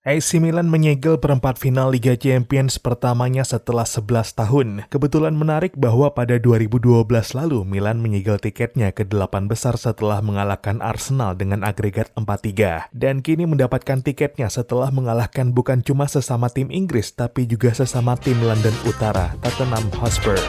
AC Milan menyegel perempat final Liga Champions pertamanya setelah 11 tahun. Kebetulan menarik bahwa pada 2012 lalu Milan menyegel tiketnya ke 8 besar setelah mengalahkan Arsenal dengan agregat 4-3. Dan kini mendapatkan tiketnya setelah mengalahkan bukan cuma sesama tim Inggris tapi juga sesama tim London Utara, Tottenham Hotspur.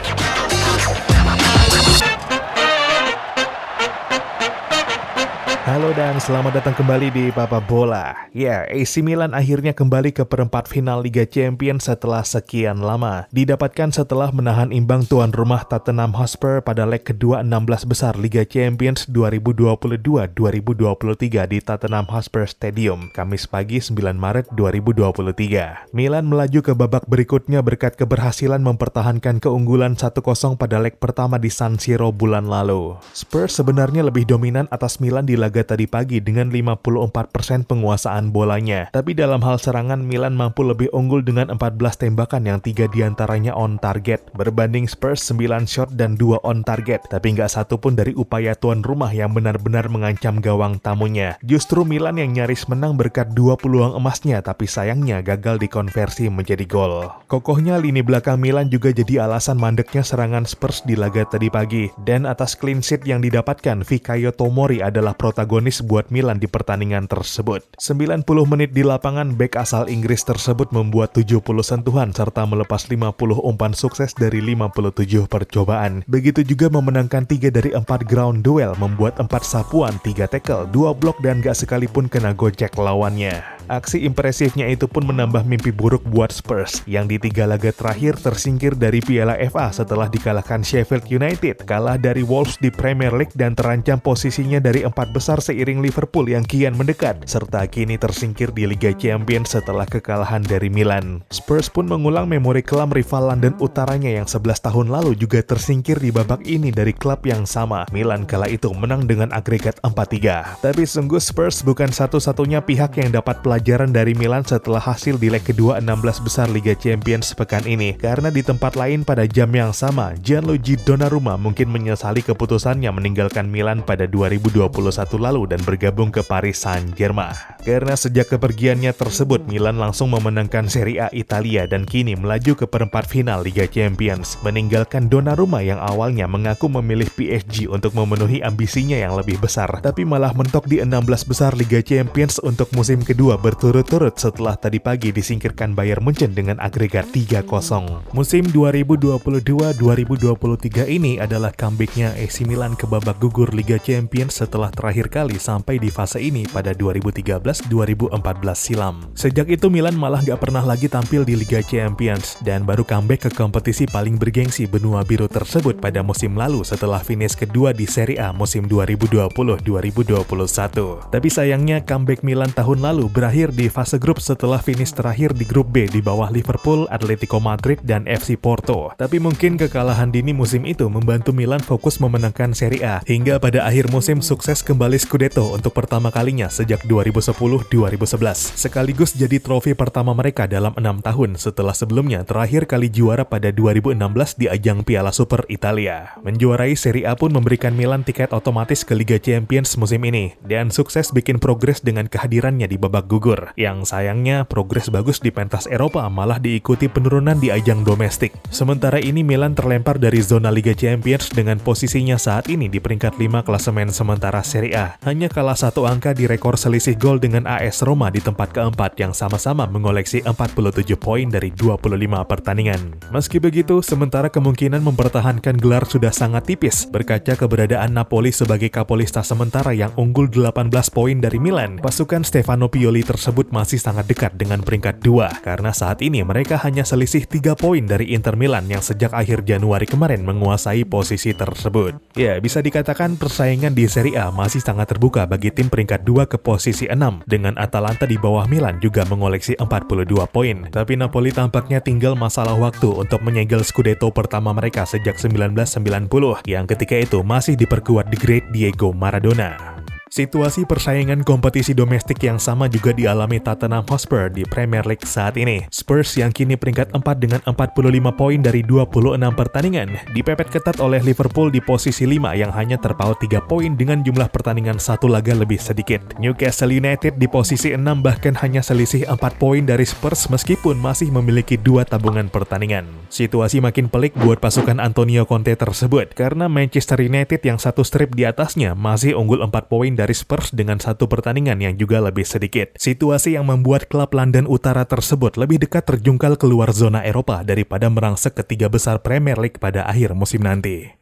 Halo dan selamat datang kembali di Papa Bola. Ya, AC Milan akhirnya kembali ke perempat final Liga Champions setelah sekian lama. Didapatkan setelah menahan imbang tuan rumah Tottenham Hotspur pada leg kedua 16 besar Liga Champions 2022-2023 di Tottenham Hotspur Stadium, Kamis pagi 9 Maret 2023. Milan melaju ke babak berikutnya berkat keberhasilan mempertahankan keunggulan 1-0 pada leg pertama di San Siro bulan lalu. Spurs sebenarnya lebih dominan atas Milan di laga tadi pagi dengan 54% penguasaan bolanya. Tapi dalam hal serangan, Milan mampu lebih unggul dengan 14 tembakan yang 3 diantaranya on target. Berbanding Spurs 9 shot dan 2 on target. Tapi nggak satu pun dari upaya tuan rumah yang benar-benar mengancam gawang tamunya. Justru Milan yang nyaris menang berkat 2 peluang emasnya, tapi sayangnya gagal dikonversi menjadi gol. Kokohnya lini belakang Milan juga jadi alasan mandeknya serangan Spurs di laga tadi pagi. Dan atas clean sheet yang didapatkan, Fikayo Tomori adalah protagonis buat Milan di pertandingan tersebut. 90 menit di lapangan, bek asal Inggris tersebut membuat 70 sentuhan serta melepas 50 umpan sukses dari 57 percobaan. Begitu juga memenangkan 3 dari 4 ground duel, membuat 4 sapuan, 3 tackle, 2 blok dan gak sekalipun kena gocek lawannya. Aksi impresifnya itu pun menambah mimpi buruk buat Spurs yang di 3 laga terakhir tersingkir dari Piala FA setelah dikalahkan Sheffield United, kalah dari Wolves di Premier League dan terancam posisinya dari 4 besar seiring Liverpool yang kian mendekat, serta kini tersingkir di Liga Champions setelah kekalahan dari Milan. Spurs pun mengulang memori kelam rival London Utaranya yang 11 tahun lalu juga tersingkir di babak ini dari klub yang sama. Milan kala itu menang dengan agregat 4-3. Tapi sungguh Spurs bukan satu-satunya pihak yang dapat pelajaran dari Milan setelah hasil di leg kedua 16 besar Liga Champions pekan ini. Karena di tempat lain pada jam yang sama, Gianluigi Donnarumma mungkin menyesali keputusannya meninggalkan Milan pada 2021 lalu dan bergabung ke Paris Saint-Germain. Karena sejak kepergiannya tersebut, Milan langsung memenangkan Serie A Italia dan kini melaju ke perempat final Liga Champions, meninggalkan Donnarumma yang awalnya mengaku memilih PSG untuk memenuhi ambisinya yang lebih besar, tapi malah mentok di 16 besar Liga Champions untuk musim kedua berturut-turut setelah tadi pagi disingkirkan Bayern Munchen dengan agregat 3-0. Musim 2022-2023 ini adalah comebacknya AC Milan ke babak gugur Liga Champions setelah terakhir kali sampai di fase ini pada 2013-2014 silam. Sejak itu Milan malah gak pernah lagi tampil di Liga Champions dan baru comeback ke kompetisi paling bergengsi benua biru tersebut pada musim lalu setelah finish kedua di Serie A musim 2020-2021. Tapi sayangnya comeback Milan tahun lalu berakhir di fase grup setelah finish terakhir di grup B di bawah Liverpool, Atletico Madrid, dan FC Porto. Tapi mungkin kekalahan dini musim itu membantu Milan fokus memenangkan Serie A hingga pada akhir musim sukses kembali Scudetto untuk pertama kalinya sejak 2010-2011. Sekaligus jadi trofi pertama mereka dalam 6 tahun setelah sebelumnya terakhir kali juara pada 2016 di ajang Piala Super Italia. Menjuarai Serie A pun memberikan Milan tiket otomatis ke Liga Champions musim ini dan sukses bikin progres dengan kehadirannya di babak gugur. Yang sayangnya progres bagus di pentas Eropa malah diikuti penurunan di ajang domestik. Sementara ini Milan terlempar dari zona Liga Champions dengan posisinya saat ini di peringkat 5 klasemen sementara Serie A. Hanya kalah 1 angka di rekor selisih gol dengan AS Roma di tempat keempat yang sama-sama mengoleksi 47 poin dari 25 pertandingan. Meski begitu, sementara kemungkinan mempertahankan gelar sudah sangat tipis berkaca keberadaan Napoli sebagai kapolista sementara yang unggul 18 poin dari Milan. Pasukan Stefano Pioli tersebut masih sangat dekat dengan peringkat 2 karena saat ini mereka hanya selisih 3 poin dari Inter Milan yang sejak akhir Januari kemarin menguasai posisi tersebut. Ya, bisa dikatakan persaingan di Serie A masih sangat terbuka bagi tim peringkat 2 ke posisi 6 dengan Atalanta di bawah Milan juga mengoleksi 42 poin. Tapi Napoli tampaknya tinggal masalah waktu untuk menyegel Scudetto pertama mereka sejak 1990 yang ketika itu masih diperkuat The Great Diego Maradona. Situasi persaingan kompetisi domestik yang sama juga dialami Tottenham Hotspur di Premier League saat ini. Spurs yang kini peringkat 4 dengan 45 poin dari 26 pertandingan, dipepet ketat oleh Liverpool di posisi 5 yang hanya terpaut 3 poin dengan jumlah pertandingan satu laga lebih sedikit. Newcastle United di posisi 6 bahkan hanya selisih 4 poin dari Spurs meskipun masih memiliki 2 tabungan pertandingan. Situasi makin pelik buat pasukan Antonio Conte tersebut karena Manchester United yang satu strip di atasnya masih unggul 4 poin dari Spurs dengan 1 pertandingan yang juga lebih sedikit. Situasi yang membuat klub London Utara tersebut lebih dekat terjungkal keluar zona Eropa daripada merangsek ke 3 besar Premier League pada akhir musim nanti.